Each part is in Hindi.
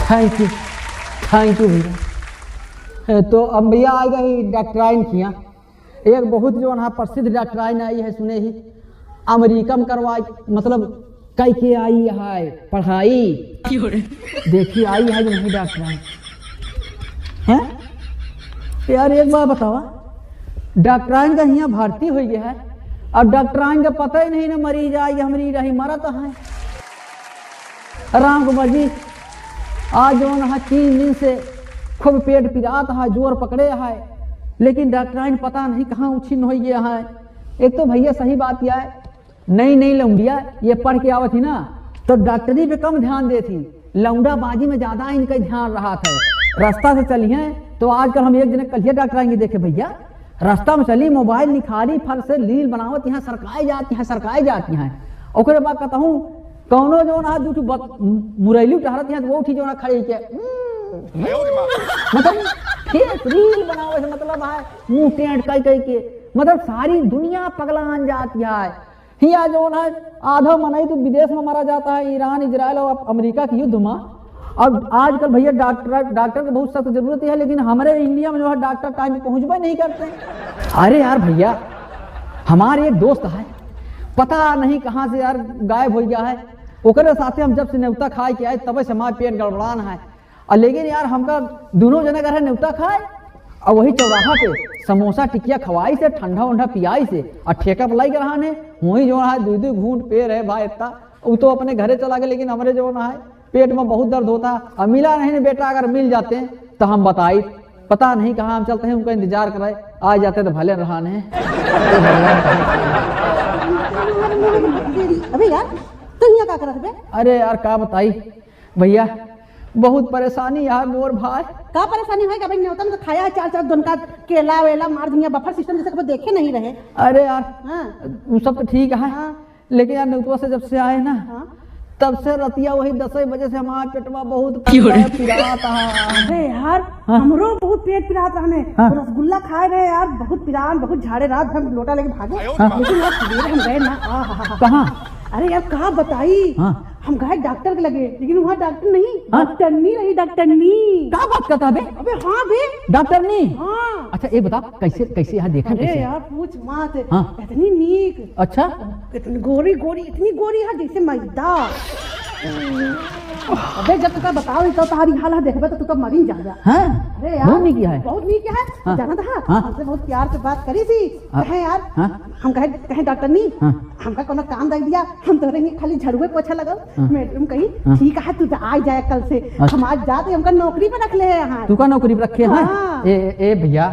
थैंक यू भैया। तो अब भैया आएगा ही डॉक्टराइन किया, एक बहुत जो है प्रसिद्ध डॉक्टराइन आई है, सुने ही अमेरिका में करवाई, मतलब कई के आई है पढ़ाई, देखिए आई है जो नहीं डॉक्टराइन है यार। एक बार बतावा, डॉक्टराइन का यहाँ भर्ती हो गया है और डॉक्टराइन का पता ही नहीं ना मरीज आई मरीज आई मरा तो है। राम कुमार जी आज जो है 3 दिन से खूब पेट पिरात है, जोर पकड़े है, लेकिन डॉक्टराइन पता नहीं कहाँ उछिन्न हो गया है। एक तो भैया सही बात यह है, नई लौंडिया ये पढ़ के आवत थी ना तो डॉक्टरी पे कम ध्यान देती, लौंडाबाजी में ज्यादा इनका ध्यान रहा था। रास्ता से चली हैं तो आजकल हम एक दिन कल डॉक्टर आएंगे देखे भैया, रास्ता में चली मोबाइल निखारी फल से लील बनावत, यहाँ सरकाई जाती हैं। ओकरे बाद कहता हूँ कौनो जो ना दूठू मुरैली टहरत यहाँ वो उठी जो ना खड़े के मतलब रील बनावे से मतलब है मुंह टेंट कई के, मतलब सारी दुनिया पगलान जाती है। हिया जो है आधा मनाई तो विदेश में मारा जाता है, ईरान इजराइल और अमेरिका के युद्ध में। अब आजकल भैया डॉक्टर की बहुत सख्त जरूरत है, लेकिन हमारे इंडिया में जो है डॉक्टर टाइम पे पहुंचबा नहीं करते। अरे यार भैया हमारे एक दोस्त है, पता नहीं कहाँ से यार गायब हो गया है, ओकरे साथे हम जब से न्योता खाए के आए तब से हमारे पेट गड़बड़ान है। और लेकिन यार हमका दोनों जने घर न्योता खाए और वही चौराहा पे समोसा टिकिया खवाई से, ठंडा उंडा पियाई से और ठेका पलाई के रहा ने वही जो है 2 घूंट पे रहे भाई इतना, वो तो अपने घरे चला गए, लेकिन हमारे जो है पेट में बहुत दर्द होता है। और मिला नहीं बेटा, अगर मिल जाते हैं तो हम बताई, पता नहीं कहाँ हम चलते हैं, उनका इंतजार कर रहे, आ जाते तो भले रहान है। अबे यार तो यहाँ क्या कर रहे? अरे यार क्या बताई भैया, बहुत परेशानी यार मोर भाई। क्या परेशानी है? भाई न्योता में तो खाया है 4 दिन का केला वेला मार दिया, बफर सिस्टम जैसे कभी देखे नहीं रहे। अरे यार वो सब तो ठीक है, लेकिन यार न्योता से जब से आए ना तब से रतिया वही 10 बजे से हमारा पेटवा बहुत पिराता है। अरे यार हमरो बहुत पेट पिरात रहने, रसगुल्ला खाए रहे यार, बहुत पिरान, बहुत झाड़े, रात भर लोटा लेके भागे, लेकिन यार सवेरे हम गए ना कहाँ, अरे यार कहा बताई, हम गए डॉक्टर के लगे, लेकिन वहाँ डॉक्टर नहीं, डॉक्टरनी रही, डॉक्टरनी। क्या बात करता बे? अबे हाँ बे, डॉक्टरनी। हाँ। अच्छा ये बता कैसे यहाँ देखा? अरे यार पूछ मत, इतनी नीक, अच्छा इतनी गोरी इतनी गोरी है जैसे मैदा। अबे जब तुका बताओ तो तुम्हारी हाल देखबे तो तू तो मरी जा। अरे यार बहुत नीक है, बहुत नीक है। जाना था हमसे बहुत प्यार से बात करी थी, कहे यार हम कहे डॉक्टरनी हमका कोनो काम दे दिया, हम तोरे ही खाली झाड़ुए पोछा लगा। मैडम कही ठीक है तू आ जाए कल से, हम आज जाते हमका नौकरी पे रख ले है। यहाँ तू का नौकरी पे रखे हैं? ए भैया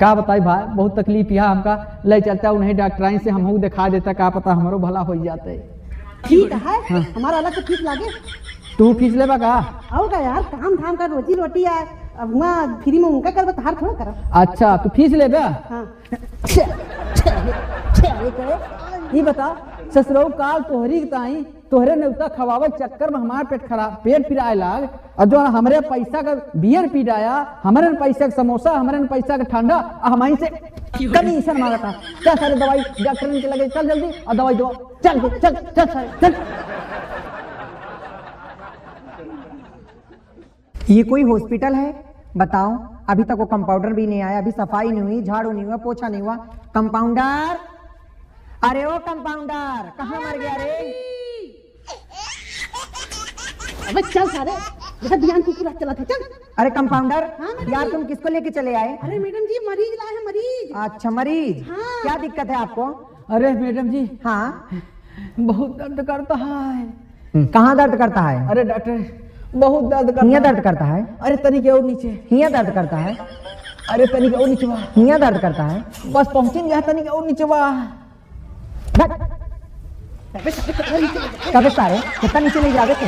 का बताई भाई, बहुत तकलीफ यहाँ हमका ले चलता उन्हें डॉक्टराइन से हम दिखा देता, का पता हमारो भला हो जाते। ठीक है हमारा अलग से फीस लागे, तू फीस लेबा का? आओ का यार काम धाम का रोजी रोटी है, अब वहाँ फ्री में उनका कर तार थोड़ा कर। अच्छा तू फीस लेबा? ये बता ससुरऊ काल तोहरी ताई तोहरे न्योता खवावत चक्कर में हमारा पेट पिराए लाग, और जो हमारे पैसा का बियर पिटाया, हमारे पैसा का समोसा, हमारे पैसा का ठंडा, हमारी से कमीशन मांगा था। चल सारे दवाई डॉक्टर के लगे, चल जल्दी और दवाई दो, चल चल चल चल। ये कोई हॉस्पिटल है? बताओ अभी तक वो कंपाउंडर भी नहीं आया, अभी सफाई नहीं हुई, झाड़ू नहीं हुआ, पोछा नहीं हुआ। कंपाउंडर, अरे ओ कंपाउंडर कहाँ मर गया रे? अबे चल सारे जैसा ध्यान कुकुरा चला था, चल। अरे कंपाउंडर यार तुम किसको लेके चले आए? अरे मैडम जी मरीज लाए हैं, मरीज। अच्छा मरीज, क्या दिक्कत है आपको? अरे मैडम जी हाँ बहुत दर्द करता है। कहाँ दर्द करता है? अरे डॉक्टर बहुत दर्द करता है। हिया दर्द करता है? अरे तनिक और नीचे। हिया दर्द करता है? अरे तनिक और नीचे। हिया दर्द करता है? बस पहुंची गया, तनिक और नीचे। कभी सारे कितना नीचे ले जावे थे?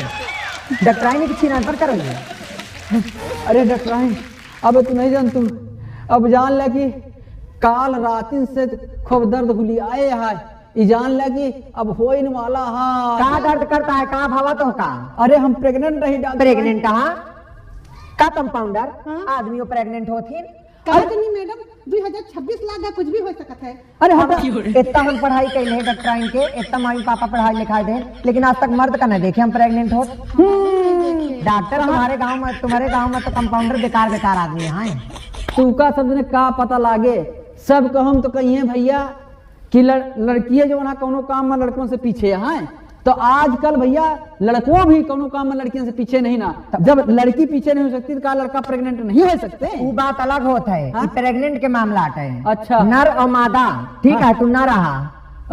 डॉक्टराइन की छीना पर करो। अरे डॉक्टराइन अब तू नहीं जान, तू अब जान ले कि काल रातिन से खूब दर्द हुली आए है, ये जान ले कि अब हो इन वाला। हाँ कहाँ दर्द करता है, कहाँ भावा तो का? अरे हम प्रेग्नेंट रही। प्रेग्नेंट का कंपाउंडर आदमी प्रेग्नेंट होती? नहीं मैडम 2026 लाख का कुछ भी हो सकता है। अरे इतना हम पढ़ाई कैले हैं डॉक्टराइन के, इतना मम्मी पापा पढ़ाई लिखाई दे, लेकिन आज तक मर्द का नहीं देखे हम प्रेग्नेंट हो। डॉक्टर तुम्हारे गांव में तो कंपाउंडर बेकार आदमी है। तुका सब ने का पता लागे, सब कहम तो कहिए भैया कि लड़कियां जो ना कोनो काम में लड़कों से पीछे हैं, तो आजकल भैया लड़कों भी कोनो काम में लड़कियों से पीछे नहीं ना। जब लड़की पीछे नहीं हो सकती तो का लड़का प्रेग्नेंट नहीं हो सकते? वो बात अलग होता है। हाँ? प्रेग्नेंट के मामला है। अच्छा, नर और मादा, ठीक है, तू न रहा।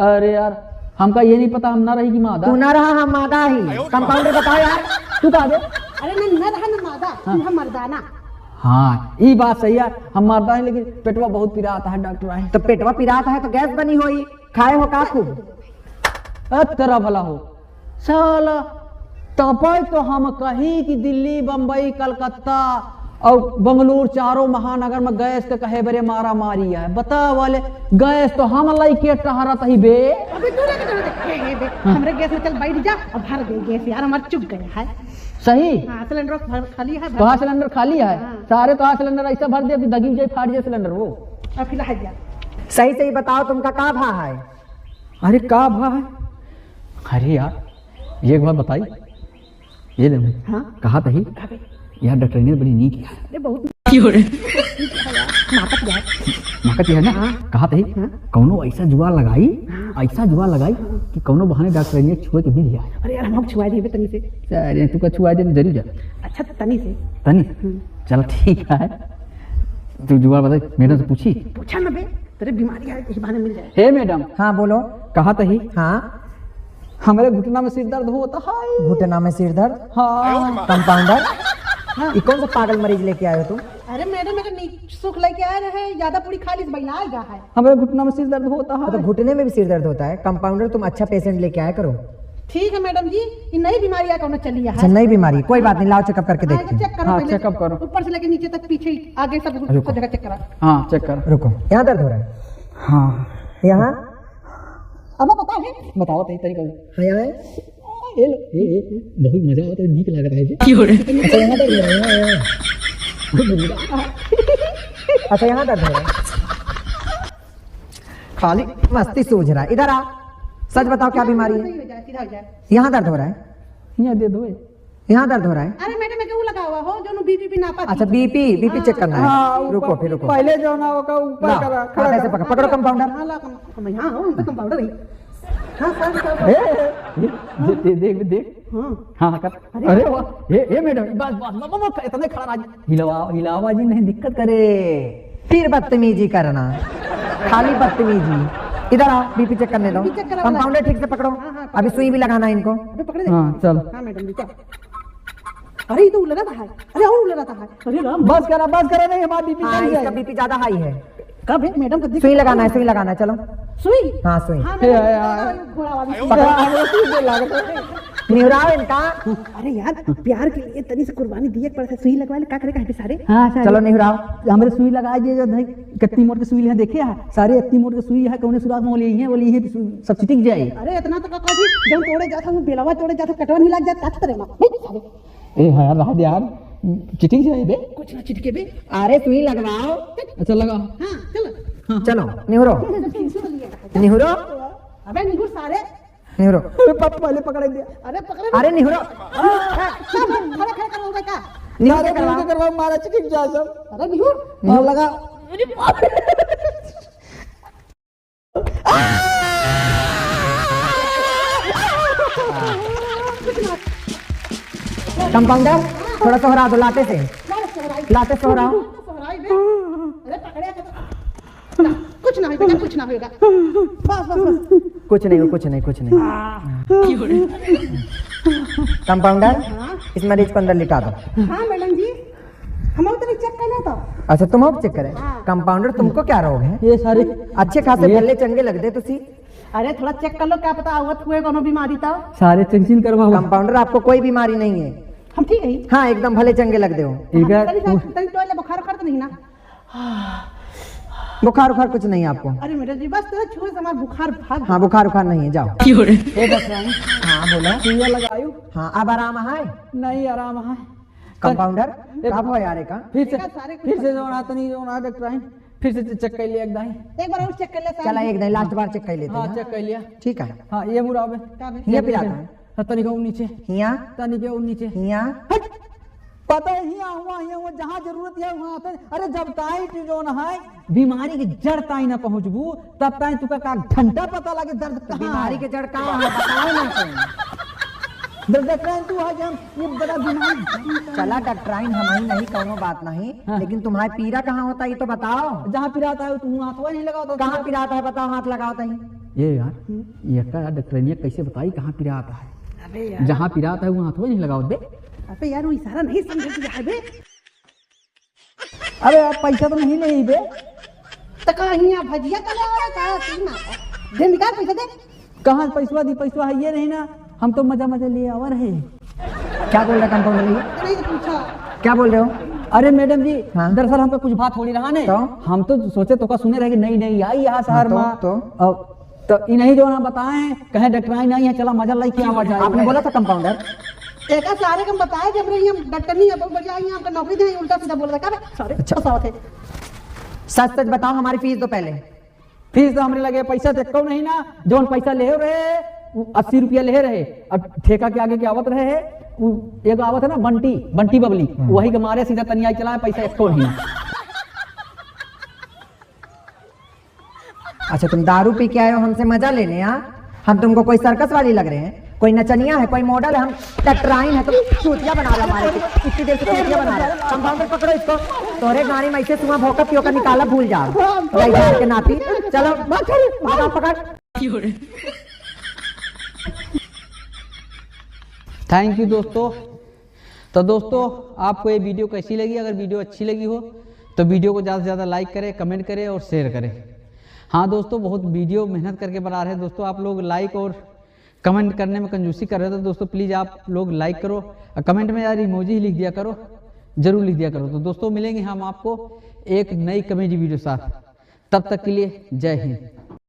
अरे यार हमका ये नहीं पता हम ना रही कि मादा। तू न रहा, हम मादा ही। कंपाउंडर बताओ यार, तू कहा दे। अरे न रहा न मादा, हम मर्दाना। हाँ ये बात सही है, हम मरदा है लेकिन पेटवा बहुत पिरा आता है। डॉक्टर आए तो पेटवा पिराता है तो गैस बनी होई, खाए हो का खूब? तेरा भला हो साला। तपय तो हम कहीं कि दिल्ली, बम्बई, कलकत्ता और बंगलुरु चारों महानगर में गैस के कहे बरे मारा मारी है। बता वाले गैस तो हम लाई के टहरत ही बे। अबे तू रे हमरे गैस में चल बैठ जा और भर दे गैस यार, हमारा चुक गया है। सही। हाँ सिलेंडर खाली है। तो सिलेंडर खाली है। हाँ। सारे तो सिलेंडर ऐसा भर दिया कि दगी जाए फाट जाए सिलेंडर वो। अब फिलहाल जा। सही बताओ तुमका का भा है? अरे का भा है? अरे यार ये एक बात बताई, ये ले हाँ? कहा था ही यार डॉक्टर ने बड़ी नीक है। अरे बहुत नाकत है ना। कहा था ही कौनो ऐसा जुआ लगाई, ऐसा जुआ लगाई कि कौनो बहाने डॉक्टर ने छुए के मिल जाए। अरे यार हम छुआ देबे तनी से। अरे तू का छुआ दे जरूर जा। अच्छा तनी से। तनी चल ठीक है। तू जुआ बता, मैडम से पूछी? पूछा ना बे, तेरे बीमारी है इस बहाने मिल जाए। हे मैडम। हाँ बोलो। कहा था ही हाँ, हमारे घुटना में सिर दर्द होता है। घुटना में सिर दर्द? हाँ। कंपाउंडर ये कौन सा पागल मरीज लेके आए हो तुम? अरे मैडम मेरे नीक सुख लेके आए रहे, ज्यादा पूरी खा ली बैला गया है। हमारे घुटना में सिर दर्द होता है। तो घुटने में भी सिर दर्द होता है? कंपाउंडर तुम अच्छा पेशेंट लेके आया करो। ठीक है मैडम जी, ये नई बीमारी है, कौन चली है? अच्छा नई बीमारी, कोई बात नहीं, लाओ चेकअप करके देखते हैं। चेक करो हाँ, पहले। चेकअप करो। ऊपर से लेके नीचे तक, पीछे आगे सब जगह चेक करा। हाँ चेक कर। रुको, यहाँ दर्द हो रहा है? हाँ यहाँ? अब बता है, बताओ सही तरीका। हाँ यहाँ है? ये लो, ये बहुत मजा आता है, नीक लग रहा है जी। अच्छा यहाँ दर्द हो रहा है? अच्छा यहाँ दर्द हो रहा है? खाली मस्ती सूझ रहा है। इधर आ, सच बताओ क्या बीमारी है? सीधा हो जाए। यहाँ दर्द हो रहा है? यहाँ दे दो। यहाँ दर्द हो रहा है? अरे मैडम मैं लगा हुआ हो जो बीपी नापा। अच्छा बीपी चेक करना है। रुको फिर रुको, पहले जो ना होगा ऊपर करा। हाथ ऐसे पकड़ो कंपाउंडर। हाँ ला हाँ हो तो कंपाउंडर ही। हाँ देख देख। हाँ कर। अरे वाह, ये मैडम बस इतने खड़ा राज हिलावा जी नहीं दिक्कत करे। फिर बदतमीजी करना, खाली बदतमीजी। इधर आओ, बीपी चेक करने दो। कंपाउंडर ठीक से पकड़ो, अभी सुई भी लगाना है इनको। अबे पकड़ दे। हाँ चल। हाँ मैडम जी चल। अरे ये तो उलट रहा है। अरे और उलट रहा है। अरे राम बस करा नहीं, हमारा बीपी हाँ, चढ़ इसका जाए। बीपी ज्यादा हाई है। कब है मैडम को? सुई लगाना है, चलो। सुई? हाँ सुई। हाँ हे मैडम, यार। घोड़ा वाली। निहुराओ इनका। अरे यार प्यार के लिए तनी से कुर्बानी दिए पड़ता है, सुई लगवा ले, क्या करे काहे सारे। हाँ चलो निहुराओ। हमारे सुई लगाए जो भाई कत्ती मोड़ के सुई है, देखे है सारे अत्ती मोड़ के सुई है, कौन सुराख में बोली है सब चिटिक जाए। अरे इतना तो कभी जब तोड़े जाता हूँ, बेलवा तोड़े जाता कटवा नहीं लग जाता तेरे माँ। ए हाँ यार यार चिटिक जाए बे। कुछ ना चिटके बे। अरे सुई लगवाओ। अच्छा लगा। हाँ चलो। चलो निहुरो। अबे निहुर सारे। निहुरो। पहले पकड़ दिया। अरे पकड़े। अरे निहुरो। खड़ा खड़ा करो बेटा। निहुर करवाओ। करवा मारा चिटिक जा सब। अरे निहुर। निहुर लगा। कंपाउंडर थोड़ा सोहरा दो लाते से, लाते सोहराओ। अरे पकड़े कुछ ना होगा, कुछ ना होगा। बस बस बस। कुछ नहीं। कंपाउंडर इस मरीज को अंदर लिटा दो। हाँ मैडम जी, हम उधर चेक कर लेता। अच्छा तुम अब चेक करें। कंपाउंडर तुमको क्या रोग है? ये सारे अच्छे खासे भल्ले चंगे लगते तुसी। अरे थोड़ा चेक कर लो, क्या पता आवत हुए कोनो बीमारी था। सारे चेकिंग करवाओ। कंपाउंडर आपको कोई बीमारी नहीं है। हम ठीक है। हाँ एकदम भले चंगे लगते हो। तनी बुखार तो नहीं ना? बुखार कुछ नहीं है आपको? अरे मैडम जी बस तेरा छुए से हमारा बुखार भाग। हाँ बुखार नहीं है, जाओ। हाँ बोलो। सुइया लगायो। हाँ अब आराम है? नहीं आराम है। कंपाउंडर कब हो यार का? फिर से जो आता नहीं जो ना डॉक्टर आए फिर से चेक कर लिया एक बार और चेक कर ले। चला एक दिन लास्ट बार चेक कर लेते हाँ हैं। चेक कर लिया। ठीक है। हाँ ये बुरा ये पिलाता है। तनिक और नीचे, हिया तनिक और नीचे। हिया हट, पता है हिया हुआ जहाँ जरूरत है वहाँ आता है। अरे जब ताई तू जो न है बीमारी की जड़ ताई ना पहुँचबू तब ताई तुका का घंटा पता लगे दर्द कहाँ बीमारी है। के जड़ कहाँ है बताओ ना तुम। दर्द कहाँ तू है जब ये बड़ा बीमारी। चला डॉक्टराइन हम ही नहीं कोनो बात नहीं, हाँ। लेकिन तुम्हारे पीरा कहाँ होता है ये तो बताओ। जहाँ पिराता है तू हाथ नहीं लगाओ तो कहाँ पिराता है बताओ, हाथ लगाओ तही। ये यार ये का डॉक्टरनिया कैसे बताई कहाँ पिराता है। अबे यार, जहाँ पिराता है वहाँ हाथ नहीं लगाओ बे। अबे यार वो इशारा नहीं समझ दिया है बे। अरे यार पैसा तो नहीं ले बे। तो कहीं भजिया का ले का तीन आता दे, निकाल पैसा दे। कहाँ पैसा दी, पैसा है ये नहीं ना, हम तो मजा मजा ले आवर है। क्या बोल रहे कंपाउंडर जी, नहीं तो पूछा क्या बोल रहे हो? अरे मैडम जी हाँ? दरअसल हम पे कुछ बात हो नहीं रहा ने तो? हम तो सोचे तो का सुने रहे कि नहीं नहीं आई यहाँ शहर हाँ, में तो? तो इन्हीं जो ना बताए कहे डॉक्टर नहीं है, चला मजा लाई क्या आवाज आपने बोला था कंपाउंडर। एक सारे कम बताए जब रही हम डॉक्टर नहीं है बहुत बढ़िया आई आपका नौकरी दे, उल्टा सीधा बोल रहा है। सॉरी अच्छा थे। सच सच बताओ हमारी फीस दो पहले। फीस तो हमने लगे पैसा देखो नहीं ना, जो पैसा ले रहे 80 रुपया ले रहे, अब ठेका के आगे के आवत रहे है एक आवत है ना बंटी बंटी बबली, वही के मारे सीधा तनिया चला पैसा इसको नहीं। अच्छा तुम दारू पी के आए हो हमसे मजा लेने? हम तुमको कोई सर्कस वाली लग रहे हैं? कोई नचनिया है, कोई मॉडल है? हम डॉक्टराइन है, तुम चूतिया बना रहे हो हमारे को, इतनी देर से चूतिया बना रहे हो। कंपाउंडर पकड़ो इसको, तोरे गाड़ी में ऐसे सुआ भौंका पियो का निकाला भूल जाओ के नाती। चलो पकड़। थैंक यू दोस्तों। तो दोस्तों आपको ये वीडियो कैसी लगी? अगर वीडियो अच्छी लगी हो तो वीडियो को ज़्यादा से ज़्यादा लाइक करें, कमेंट करें और शेयर करें। हाँ दोस्तों बहुत वीडियो मेहनत करके बना रहे हैं दोस्तों, आप लोग लाइक और कमेंट करने में कंजूसी कर रहे थे दोस्तों, प्लीज़ आप लोग लाइक करो और कमेंट में यार इमोजी ही लिख दिया करो, जरूर लिख दिया करो। तो दोस्तों मिलेंगे हम आपको एक नई कॉमेडी वीडियो साथ, तब तक के लिए जय हिंद।